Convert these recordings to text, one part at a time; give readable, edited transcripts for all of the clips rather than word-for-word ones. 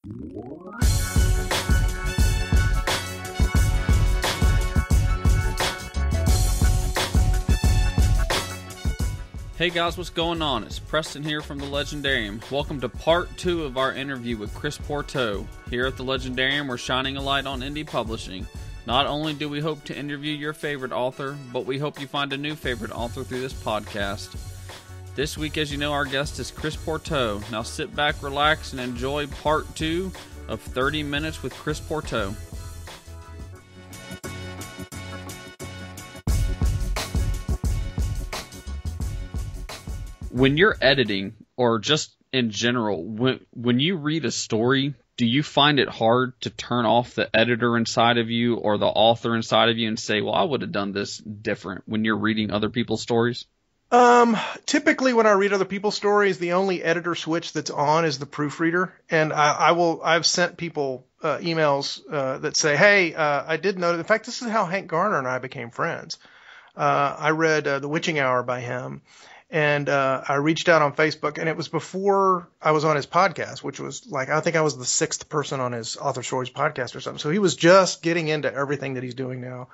Hey guys, what's going on? It's Preston here from the Leigendary. Welcome to part 2 of our interview with Chris Pourteau. Here at the Leigendary, we're shining a light on indie publishing. Not only do we hope to interview your favorite author, but we hope you find a new favorite author through this podcast. This week, as you know, our guest is Chris Pourteau. Now sit back, relax, and enjoy part 2 of 30 Minutes with Chris Pourteau. When you're editing, or just in general, when you read a story, do you find it hard to turn off the editor inside of you or the author inside of you and say, well, I would have done this different when you're reading other people's stories? Typically when I read other people's stories, the only editor switch that's on is the proofreader. And I've sent people emails that say, hey, I did know. In fact, this is how Hank Garner and I became friends. I read The Witching Hour by him. And I reached out on Facebook, and it was before I was on his podcast, which was like, I think I was the 6th person on his Author Stories podcast or something. So he was just getting into everything that he's doing now.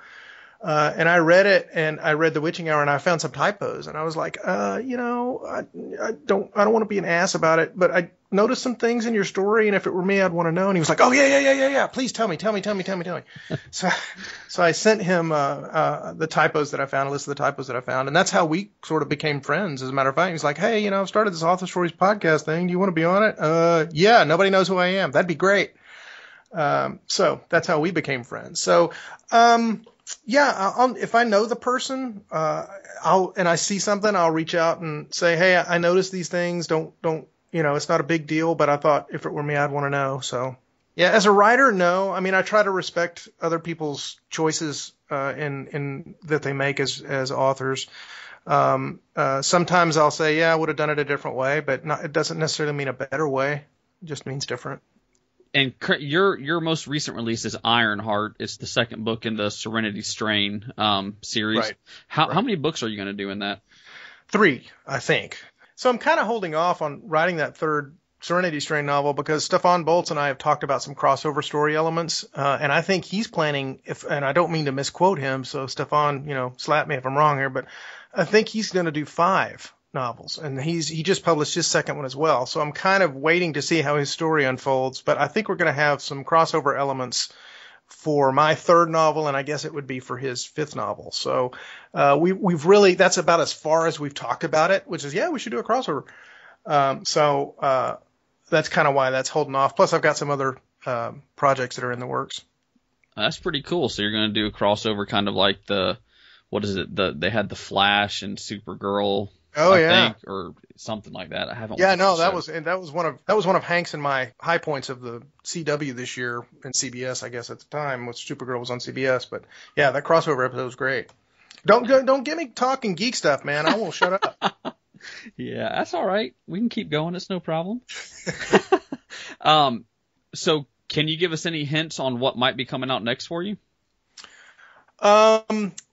And I read it, and I read The Witching Hour, and I found some typos, and I was like, I don't want to be an ass about it, but I noticed some things in your story, and if it were me, I'd want to know. And he was like, oh yeah, please tell me. So I sent him the typos that I found, a list of the typos that I found, and that's how we sort of became friends. As a matter of fact, he's like, hey, I've started this Author Stories podcast thing. Do you want to be on it? Yeah, nobody knows who I am. That'd be great. So that's how we became friends. So, if I know the person, and I see something, I'll reach out and say, hey, I noticed these things. Don't, it's not a big deal, but I thought if it were me, I'd want to know. So yeah, as a writer, no. I mean, I try to respect other people's choices, in that they make as authors. Sometimes I'll say, yeah, I would have done it a different way, but it doesn't necessarily mean a better way. It just means different. And your most recent release is Ironheart. It's the second book in the Serenity Strain series. Right. How many books are you going to do in that? 3, I think. So I'm kind of holding off on writing that third Serenity Strain novel because Stefan Boltz and I have talked about some crossover story elements, and I think he's planning, and I don't mean to misquote him, so Stefan, slap me if I'm wrong here, but I think he's going to do 5 novels, and he just published his second one as well. So I'm kind of waiting to see how his story unfolds, but I think we're going to have some crossover elements for my 3rd novel, and I guess it would be for his 5th novel. So we've really, that's about as far as we've talked about it, which is, yeah, we should do a crossover. So that's kind of why that's holding off. Plus I've got some other projects that are in the works. That's pretty cool. So you're going to do a crossover kind of like they had the Flash and Supergirl. Oh, I yeah. think, or something like that. I haven't. Yeah, no, that was one of Hank's and my high points of the CW this year, and CBS, I guess at the time, which Supergirl was on CBS. But yeah, that crossover episode was great. Don't get me talking geek stuff, man. I won't shut up. Yeah, that's all right. We can keep going. It's no problem. So can you give us any hints on what might be coming out next for you?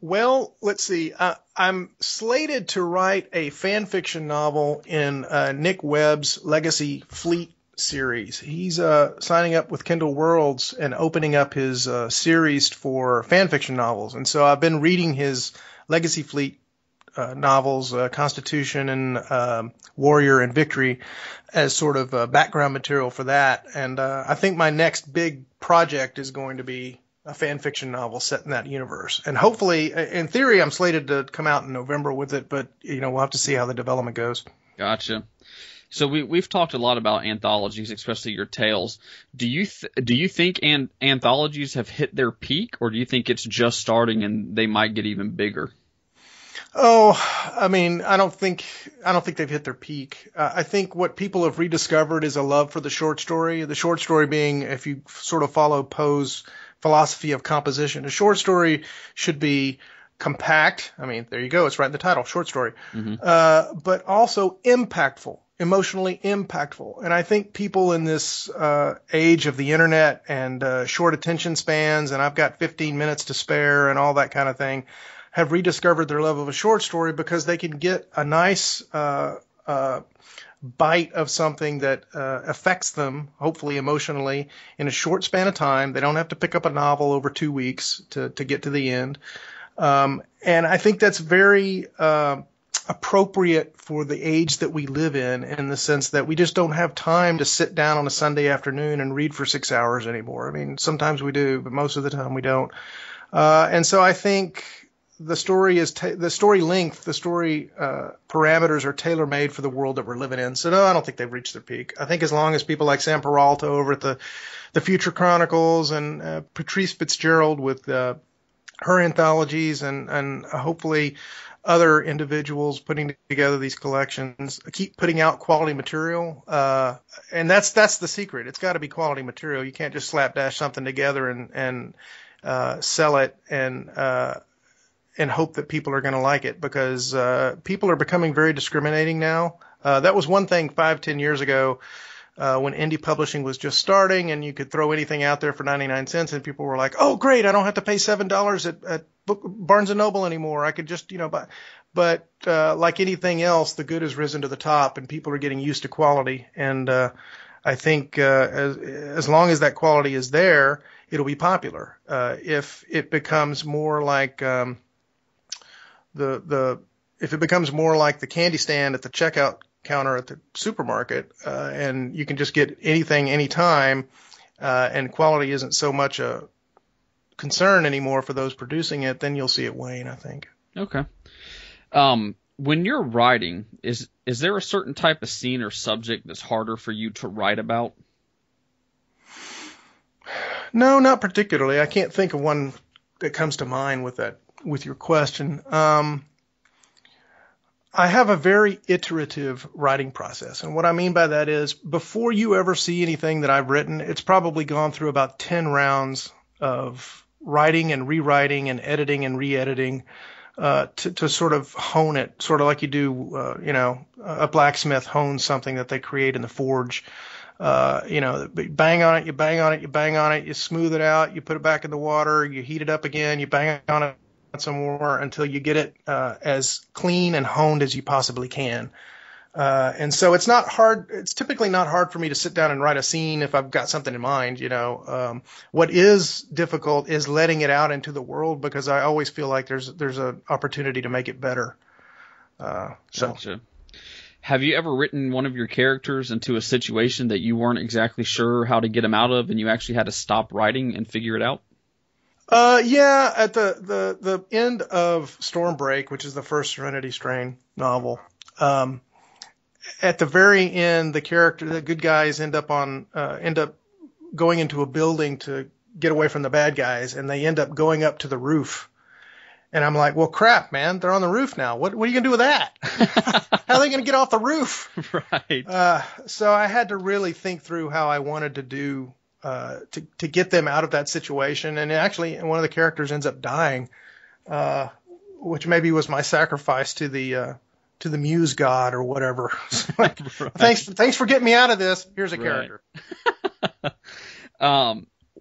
Well, let's see. I'm slated to write a fan fiction novel in Nick Webb's Legacy Fleet series. He's signing up with Kindle Worlds and opening up his series for fan fiction novels. And so I've been reading his Legacy Fleet novels, Constitution and Warrior and Victory, as sort of background material for that. And I think my next big project is going to be a fan fiction novel set in that universe. And hopefully, in theory, I'm slated to come out in November with it, but we'll have to see how the development goes. Gotcha. So we've talked a lot about anthologies, especially your tales. Do you think anthologies have hit their peak, or do you think it's just starting and they might get even bigger? Oh, I mean, I don't think they've hit their peak. I think what people have rediscovered is a love for the short story. The short story being, if you sort of follow Poe's philosophy of composition, a short story should be compact. I mean, there you go. It's right in the title, short story. Mm-hmm. But also impactful, emotionally impactful. And I think people in this age of the internet and short attention spans, and I've got 15 minutes to spare and all that kind of thing, have rediscovered their love of a short story because they can get a nice bite of something that affects them, hopefully emotionally, in a short span of time. They don't have to pick up a novel over 2 weeks to get to the end. And I think that's very appropriate for the age that we live in the sense that we just don't have time to sit down on a Sunday afternoon and read for 6 hours anymore. I mean, sometimes we do, but most of the time we don't. And so I think the story length, the story parameters are tailor-made for the world that we're living in. So no, I don't think they've reached their peak. I think as long as people like Sam Peralta over at the Future Chronicles and Patrice Fitzgerald with her anthologies and hopefully other individuals putting together these collections keep putting out quality material, and that's the secret. It's got to be quality material. You can't just slapdash something together and sell it and hope that people are going to like it, because people are becoming very discriminating now. That was one thing 5-10 years ago when indie publishing was just starting and you could throw anything out there for 99 cents and people were like, oh, great, I don't have to pay $7 at Barnes & Noble anymore. I could just, buy. But like anything else, the good has risen to the top and people are getting used to quality. And I think as long as that quality is there, it'll be popular. If it becomes more like if it becomes more like the candy stand at the checkout counter at the supermarket, and you can just get anything anytime, and quality isn't so much a concern anymore for those producing it, then you'll see it wane, I think. Okay. When you're writing, is there a certain type of scene or subject that's harder for you to write about? No, not particularly. I can't think of one that comes to mind with your question. I have a very iterative writing process. And what I mean by that is before you ever see anything that I've written, it's probably gone through about 10 rounds of writing and rewriting and editing and re-editing to sort of hone it, sort of like you do, a blacksmith hones something that they create in the forge. Bang on it, you bang on it, you bang on it, you smooth it out, you put it back in the water, you heat it up again, you bang on it some more until you get it as clean and honed as you possibly can. And so it's not hard. It's typically not hard for me to sit down and write a scene if I've got something in mind. What is difficult is letting it out into the world, because I always feel like there's an opportunity to make it better. Gotcha. Have you ever written one of your characters into a situation that you weren't exactly sure how to get them out of, and you actually had to stop writing and figure it out? Yeah, at the end of Stormbreak, which is the first Serenity Strain novel, at the very end, the good guys end up going into a building to get away from the bad guys, and they end up going up to the roof. And I'm like, well, crap, man, they're on the roof now. What are you gonna do with that? How are they gonna get off the roof? Right. So I had to really think through how I wanted to do to get them out of that situation. And actually, one of the characters ends up dying, which maybe was my sacrifice to the muse god or whatever. Like, right. Thanks for getting me out of this. Here's a character.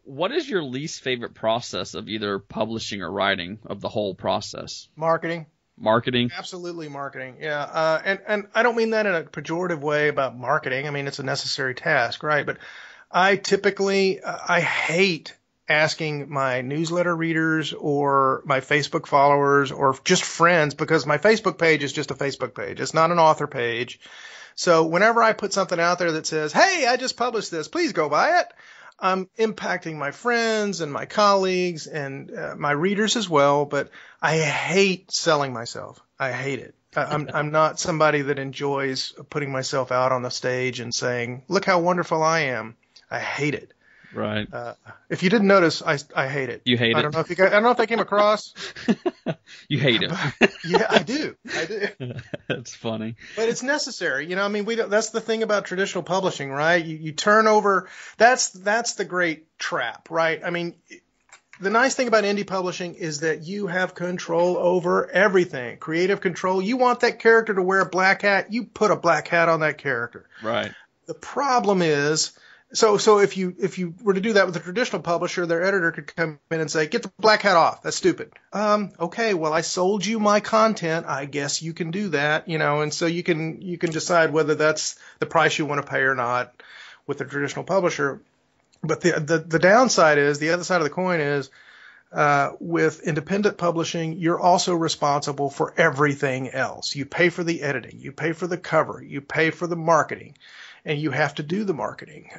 What is your least favorite process of either publishing or writing, of the whole process? Marketing. Absolutely marketing. Yeah. And I don't mean that in a pejorative way about marketing. I mean, it's a necessary task, right? But I hate asking my newsletter readers or my Facebook followers or just friends, because my Facebook page is just a Facebook page. It's not an author page. So whenever I put something out there that says, hey, I just published this, please go buy it, I'm impacting my friends and my colleagues and my readers as well. But I hate selling myself. I hate it. I'm not somebody that enjoys putting myself out on the stage and saying, look how wonderful I am. I hate it. Right. If you didn't notice, I hate it. You hate it? I don't know if that came across. You hate it. Yeah, I do. That's funny. But it's necessary. That's the thing about traditional publishing, right? You turn over. That's the great trap, right? I mean, the nice thing about indie publishing is that you have control over everything. Creative control. You want that character to wear a black hat, you put a black hat on that character. Right. The problem is So if you were to do that with a traditional publisher, their editor could come in and say, "Get the black hat off. That's stupid." Okay, well, I sold you my content. I guess you can do that, and so you can decide whether that's the price you want to pay or not with a traditional publisher. But the downside is, the other side of the coin is, with independent publishing, you're also responsible for everything else. You pay for the editing, you pay for the cover, you pay for the marketing, and you have to do the marketing.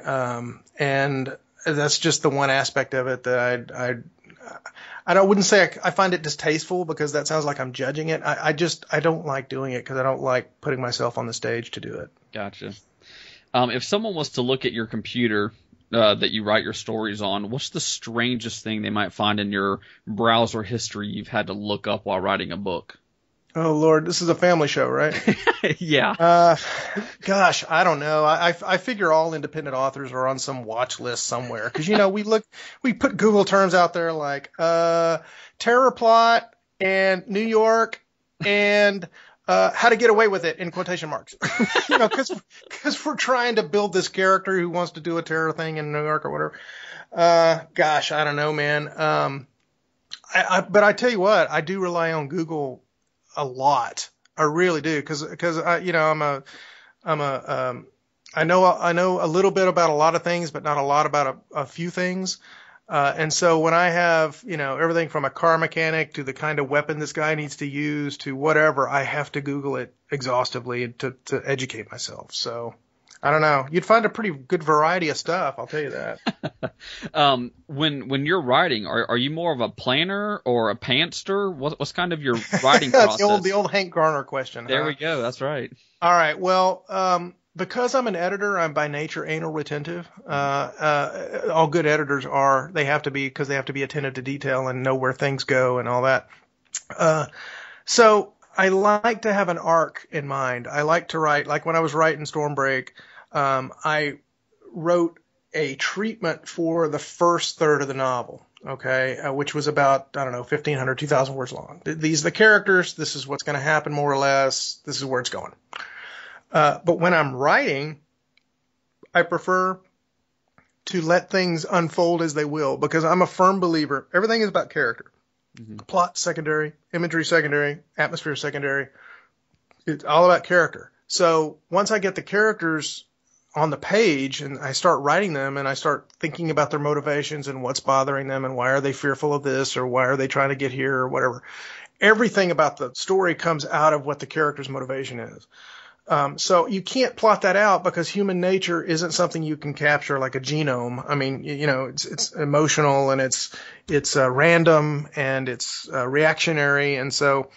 And that's just the one aspect of it that I wouldn't say I find it distasteful, because that sounds like I'm judging it. I don't like doing it, because I don't like putting myself on the stage to do it. Gotcha. If someone was to look at your computer that you write your stories on, what's the strangest thing they might find in your browser history you've had to look up while writing a book? Oh, Lord, this is a family show, right? Yeah. Gosh, I don't know. I figure all independent authors are on some watch list somewhere, because, we put Google terms out there like terror plot and New York and how to get away with it in quotation marks, because we're trying to build this character who wants to do a terror thing in New York or whatever. Gosh, I don't know, man. But I tell you what, I do rely on Google a lot. I really do, because I know a little bit about a lot of things, but not a lot about a few things. And so when I have, everything from a car mechanic to the kind of weapon this guy needs to use to whatever, I have to Google it exhaustively to educate myself. So I don't know. You'd find a pretty good variety of stuff, I'll tell you that. When you're writing, are you more of a planner or a pantster? What's kind of your writing process? the old Hank Garner question. There we go. That's right. All right. Well, because I'm an editor, I'm by nature anal retentive. All good editors are. They have to be, because they have to be attentive to detail and know where things go and all that. So I like to have an arc in mind. I like to write, like when I was writing Stormbreak, I wrote a treatment for the first third of the novel, okay, which was about, 1,500, 2,000 words long. These are the characters. This is what's going to happen, more or less. This is where it's going. But when I'm writing, I prefer to let things unfold as they will, because I'm a firm believer. Everything is about character. Mm-hmm. Plot secondary, imagery secondary, atmosphere secondary. It's all about character. So once I get the characters on the page and I start writing them and I start thinking about their motivations and what's bothering them and why are they fearful of this or why are they trying to get here or whatever, everything about the story comes out of what the character's motivation is. So you can't plot that out, because human nature isn't something you can capture like a genome. I mean, it's emotional and it's random and it's reactionary. And so,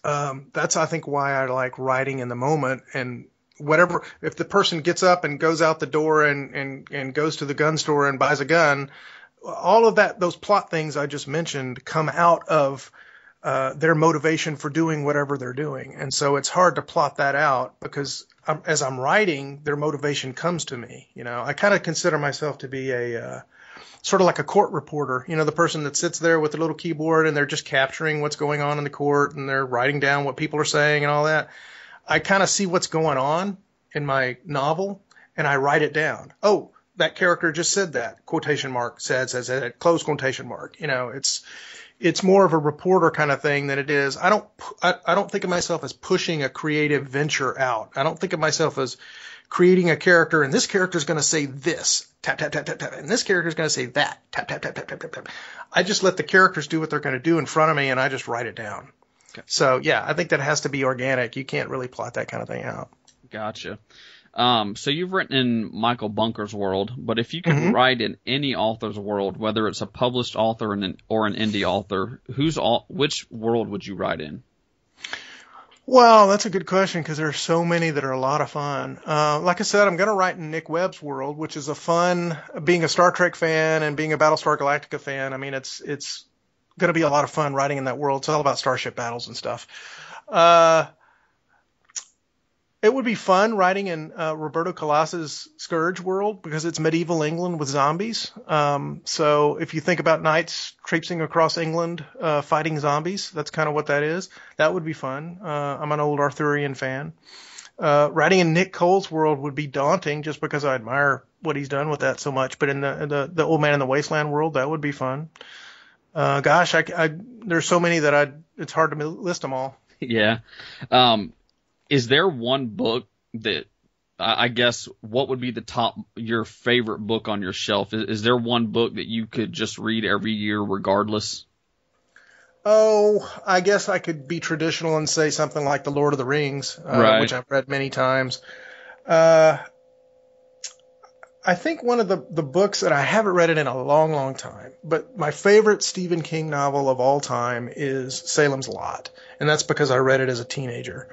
that's, I think, why I like writing in the moment. And whatever, if the person gets up and goes out the door and goes to the gun store and buys a gun, all of that, those plot things I just mentioned come out of their motivation for doing whatever they're doing. And so it's hard to plot that out, because as I'm writing, their motivation comes to me. I kind of consider myself to be a sort of like a court reporter, the person that sits there with a little keyboard and they're just capturing what's going on in the court and they're writing down what people are saying and all that. I kind of see what's going on in my novel and I write it down. Oh, that character just said that, quotation mark, said, close quotation mark. It's more of a reporter kind of thing than it is. I don't think of myself as pushing a creative venture out. I don't think of myself as creating a character, and this character is going to say this, tap, tap, tap, tap, tap, and this character is going to say that, tap, tap, tap, tap, tap, tap, tap. I just let the characters do what they're going to do in front of me, and I just write it down. Okay. So, yeah, I think that has to be organic. You can't really plot that kind of thing out. Gotcha. So you've written in Michael Bunker's world, but if you could write in any author's world, whether it's a published author or an indie author, which world would you write in? Well, that's a good question, because there are so many that are a lot of fun. Like I said, I'm going to write in Nick Webb's world, which is being a Star Trek fan and being a Battlestar Galactica fan. I mean, it's going to be a lot of fun writing in that world. It's all about starship battles and stuff. It would be fun writing in Roberto Calas's Scourge world, because it's medieval England with zombies. So if you think about knights traipsing across England fighting zombies, that's kind of what that is. That would be fun. I'm an old Arthurian fan. Writing in Nick Cole's world would be daunting, just because I admire what he's done with that so much. But in the Old Man in the Wasteland world, that would be fun. Gosh, there's so many that it's hard to list them all. Yeah. Is there one book that, I guess, what would be your favorite book on your shelf? Is there one book that you could just read every year regardless? Oh, I guess I could be traditional and say something like The Lord of the Rings, Right. which I've read many times. I think one of the books that I haven't read it in a long, long time, but my favorite Stephen King novel of all time is Salem's Lot. And that's because I read it as a teenager.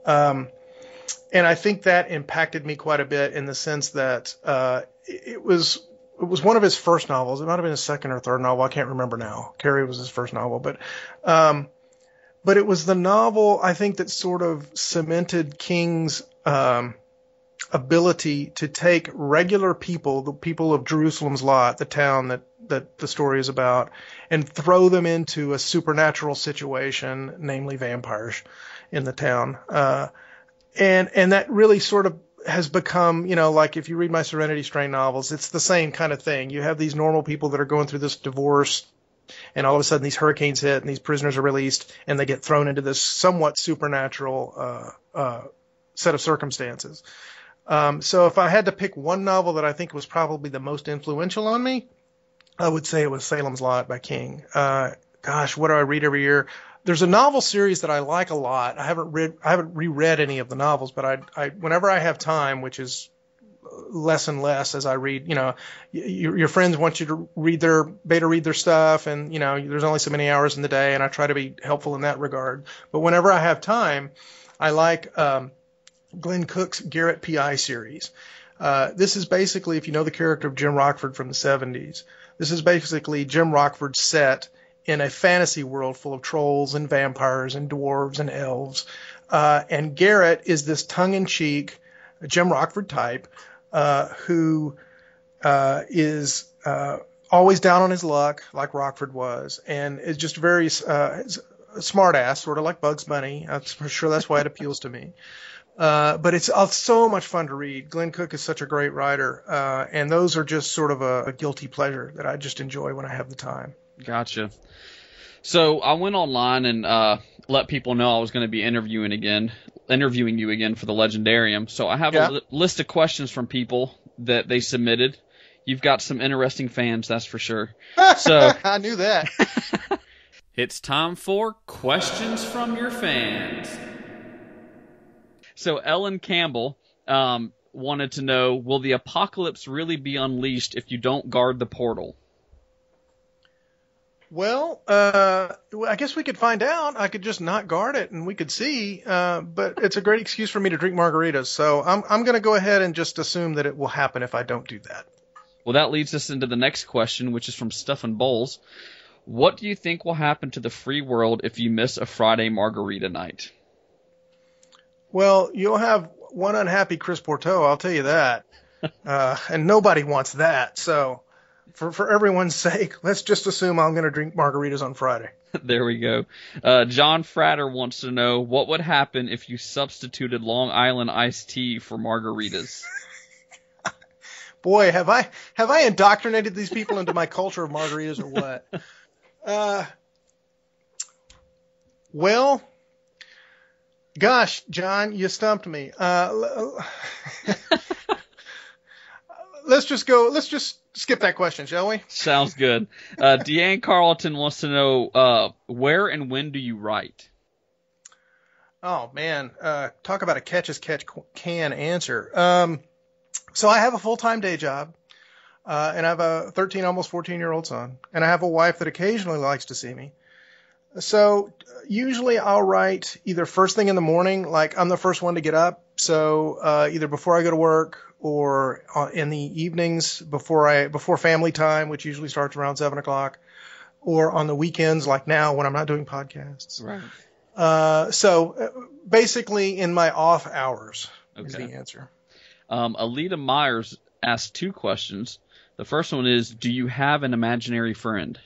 And I think that impacted me quite a bit in the sense that it was one of his first novels. It might have been his second or third novel. I can't remember now. Carrie was his first novel, but it was the novel, I think, that sort of cemented King's ability to take regular people, the people of Jerusalem's Lot, the town that the story is about, and throw them into a supernatural situation, namely vampires in the town. And that really sort of has become, like if you read my Serenity Strain novels, it's the same kind of thing. You have these normal people that are going through this divorce, and all of a sudden these hurricanes hit and these prisoners are released and they get thrown into this somewhat supernatural set of circumstances. So if I had to pick one novel that I think was probably the most influential on me, I would say it was Salem's Lot by King. Gosh, what do I read every year? There's a novel series that I like a lot. I haven't reread any of the novels, but I whenever I have time, which is less and less as I read, your friends want you to read their stuff, and there's only so many hours in the day, and I try to be helpful in that regard. But whenever I have time, I like Glenn Cook's Garrett P.I. series. This is basically, if you know the character of Jim Rockford from the 70s, this is basically Jim Rockford set in a fantasy world full of trolls and vampires and dwarves and elves. And Garrett is this tongue-in-cheek Jim Rockford type who is always down on his luck, like Rockford was, and is just very smart ass, sort of like Bugs Bunny. I'm sure that's why it appeals to me. But it's so much fun to read. Glenn Cook is such a great writer, and those are just sort of a guilty pleasure that I just enjoy when I have the time. Gotcha. So I went online and let people know I was going to be interviewing you again for the Legendarium. So I have a list of questions from people that they submitted. You've got some interesting fans, that's for sure. So I knew that. It's time for questions from your fans. So Ellen Campbell wanted to know, will the apocalypse really be unleashed if you don't guard the portal? Well, I guess we could find out. I could just not guard it and we could see. But it's a great excuse for me to drink margaritas. So I'm going to go ahead and just assume that it will happen if I don't do that. Well, that leads us into the next question, which is from Stephen Bowles. What do you think will happen to the free world if you miss a Friday margarita night? Well, you'll have one unhappy Chris Pourteau, I'll tell you that. And nobody wants that. So for everyone's sake, let's just assume I'm going to drink margaritas on Friday. There we go. John Fratter wants to know, what would happen if you substituted Long Island iced tea for margaritas? Boy, have I indoctrinated these people into my culture of margaritas or what? Well, gosh, John, you stumped me. Let's just skip that question, shall we? Sounds good. Deanne Carlton wants to know, where and when do you write? Oh, man. Talk about a catch-as-catch-can answer. So I have a full-time day job, and I have a 13, almost 14-year-old son, and I have a wife that occasionally likes to see me. So usually I'll write either first thing in the morning, like I'm the first one to get up, so either before I go to work or in the evenings before family time, which usually starts around 7 o'clock, or on the weekends like now when I'm not doing podcasts. Right. So basically in my off hours is the answer. Alita Myers asked 2 questions. The first one is, do you have an imaginary friend?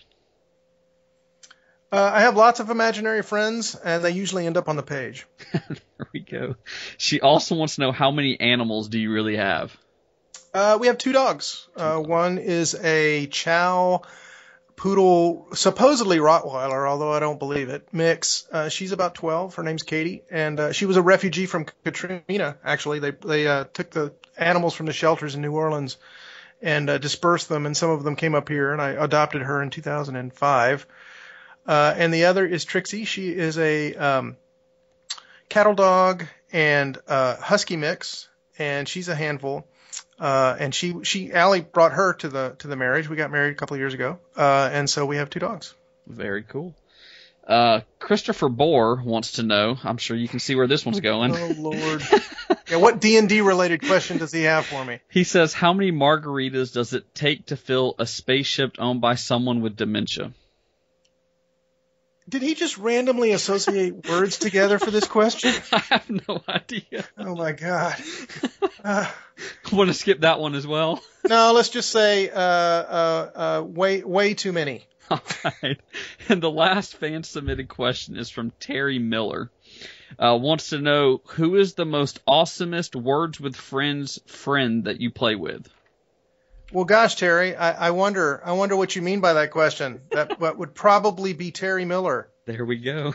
I have lots of imaginary friends, and they usually end up on the page. There we go. She also wants to know, how many animals do you really have? We have two dogs. One is a Chow Poodle, supposedly Rottweiler, although I don't believe it, mix. She's about 12. Her name's Katie, and she was a refugee from Katrina, actually. They took the animals from the shelters in New Orleans and dispersed them, and some of them came up here, and I adopted her in 2005. And the other is Trixie. She is a cattle dog and husky mix, and she's a handful. And Allie brought her to the marriage. We got married a couple of years ago, and so we have two dogs. Very cool. Christopher Bohr wants to know. I'm sure you can see where this one's going. Oh Lord! Yeah, what D&D related question does he have for me? He says, "How many margaritas does it take to fill a spaceship owned by someone with dementia?" Did he just randomly associate words together for this question? I have no idea. Oh my God. Want to skip that one as well? No, let's just say way too many. All right. And the last fan submitted question is from Terry Miller. Wants to know, who is the most awesomest Words with Friends friend that you play with? Well, gosh, Terry, I wonder what you mean by that question. That would probably be Terry Miller. There we go.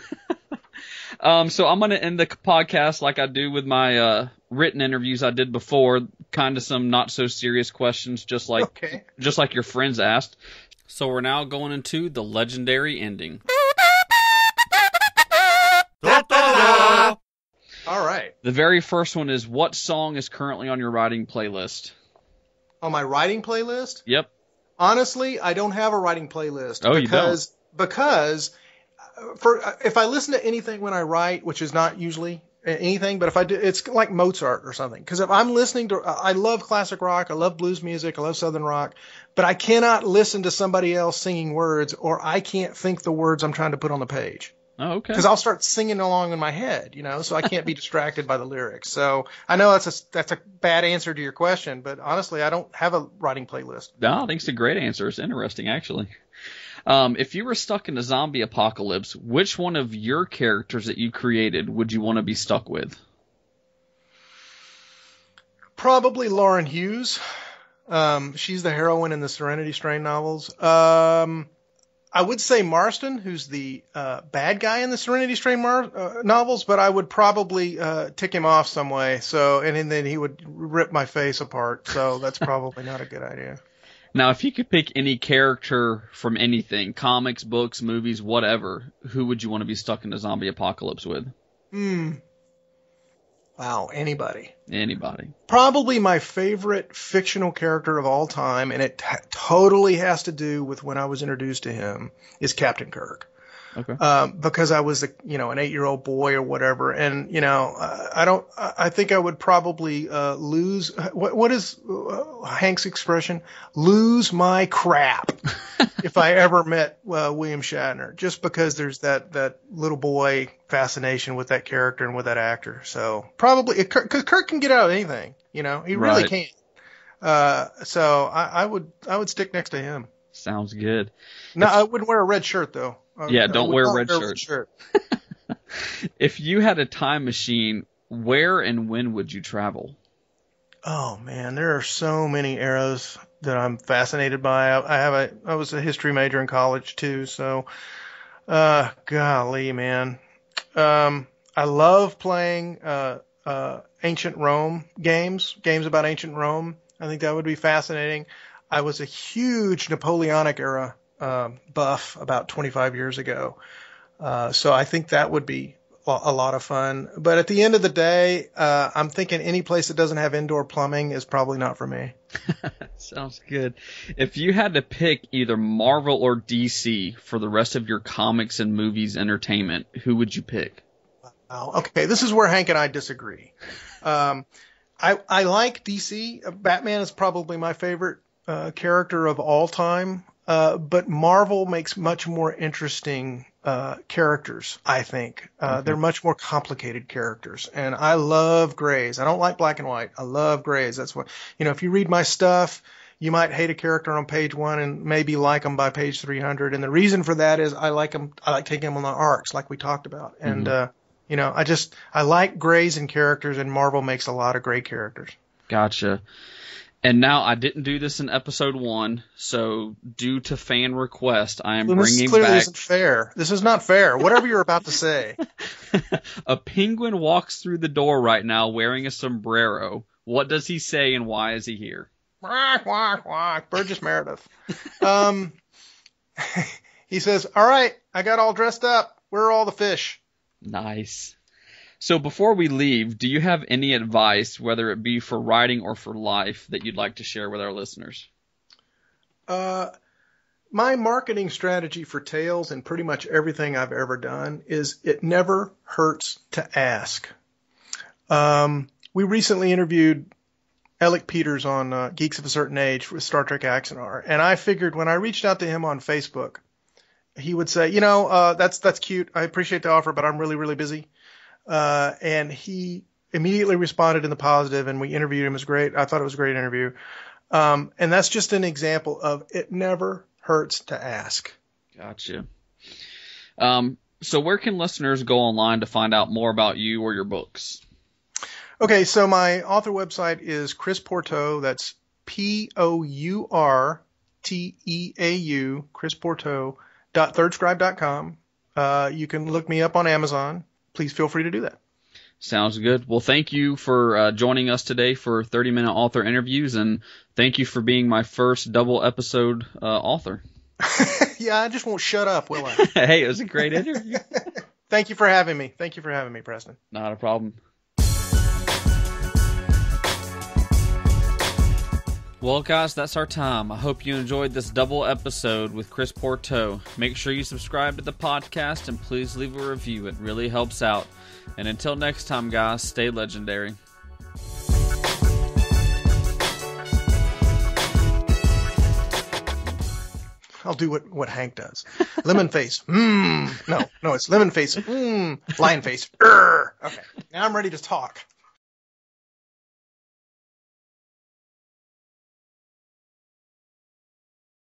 So I'm going to end the podcast like I do with my written interviews I did before, kind of some not so serious questions, just like your friends asked. So we're now going into the legendary ending. All right. The very first one is, what song is currently on your writing playlist? On my writing playlist? Yep. Honestly, I don't have a writing playlist. Oh, you don't? Because if I listen to anything when I write, which is not usually anything, but if I do, it's like Mozart or something. Because if I'm listening to, I love classic rock, I love blues music, I love southern rock, but I cannot listen to somebody else singing words, or I can't think the words I'm trying to put on the page. Oh, okay. Because I'll start singing along in my head, so I can't be distracted by the lyrics. So I know that's a bad answer to your question, but honestly, I don't have a writing playlist. No, I think it's a great answer. It's interesting, actually. If you were stuck in a zombie apocalypse, which one of your characters that you created would you want to be stuck with? Probably Lauren Hughes. She's the heroine in the Serenity Strain novels. I would say Marston, who's the bad guy in the Serenity Strain novels, but I would probably tick him off some way. So, and then he would rip my face apart. So that's probably not a good idea. Now, if you could pick any character from anything, comics, books, movies, whatever, who would you want to be stuck in a zombie apocalypse with? Wow, anybody. Anybody. Probably my favorite fictional character of all time, and it totally has to do with when I was introduced to him, is Captain Kirk. Okay. Because I was an 8-year-old boy or whatever, and I think I would probably lose. What is Hank's expression? Lose my crap if I ever met William Shatner, just because there's that little boy fascination with that character and with that actor. So probably because Kirk can get out of anything, he really can. So I would stick next to him. Sounds good. No, I wouldn't wear a red shirt though. Yeah, don't wear a red shirt. If you had a time machine, where and when would you travel? Oh man, there are so many eras that I'm fascinated by. I was a history major in college too, so golly, man. I love playing ancient Rome games about ancient Rome. I think that would be fascinating. I was a huge Napoleonic era buff about 25 years ago. So I think that would be a lot of fun. But at the end of the day, I'm thinking any place that doesn't have indoor plumbing is probably not for me. Sounds good. If you had to pick either Marvel or DC for the rest of your comics and movies entertainment, who would you pick? Wow. Okay, this is where Hank and I disagree. I like DC. Batman is probably my favorite character of all time. But Marvel makes much more interesting characters, I think. They're much more complicated characters. And I love grays. I don't like black and white. I love grays. That's what, if you read my stuff, you might hate a character on page 1 and maybe like them by page 300. And the reason for that is I like taking them on the arcs like we talked about. And, I like grays and characters, and Marvel makes a lot of gray characters. Gotcha. And now I didn't do this in episode 1, so due to fan request, I am bringing this clearly back... isn't fair. This is not fair. Whatever you're about to say. A penguin walks through the door right now wearing a sombrero. What does he say and why is he here? Quack, quack, quack. Burgess Meredith. He says, all right, I got all dressed up. Where are all the fish? Nice. So before we leave, do you have any advice, whether it be for writing or for life, that you'd like to share with our listeners? My marketing strategy for Tales and pretty much everything I've ever done is it never hurts to ask. We recently interviewed Alec Peters on Geeks of a Certain Age with Star Trek Axanar, and I figured when I reached out to him on Facebook, he would say, that's cute. I appreciate the offer, but I'm really, really busy. And he immediately responded in the positive, and we interviewed him. It was great. I thought it was a great interview. And that's just an example of it never hurts to ask. Gotcha. So where can listeners go online to find out more about you or your books? Okay, so my author website is Chris Pourteau. That's Pourteau, chrispourteau.thirdscribe.com. You can look me up on Amazon. Please feel free to do that. Sounds good. Well, thank you for joining us today for 30-minute author interviews, and thank you for being my first double episode author. Yeah, I just won't shut up, will I? Hey, it was a great interview. Thank you for having me. Thank you for having me, Preston. Not a problem. Well, guys, that's our time. I hope you enjoyed this double episode with Chris Pourteau. Make sure you subscribe to the podcast and please leave a review. It really helps out. And until next time, guys, stay legendary. I'll do what Hank does. Lemon face. No, it's lemon face. Lion face. Okay, now I'm ready to talk.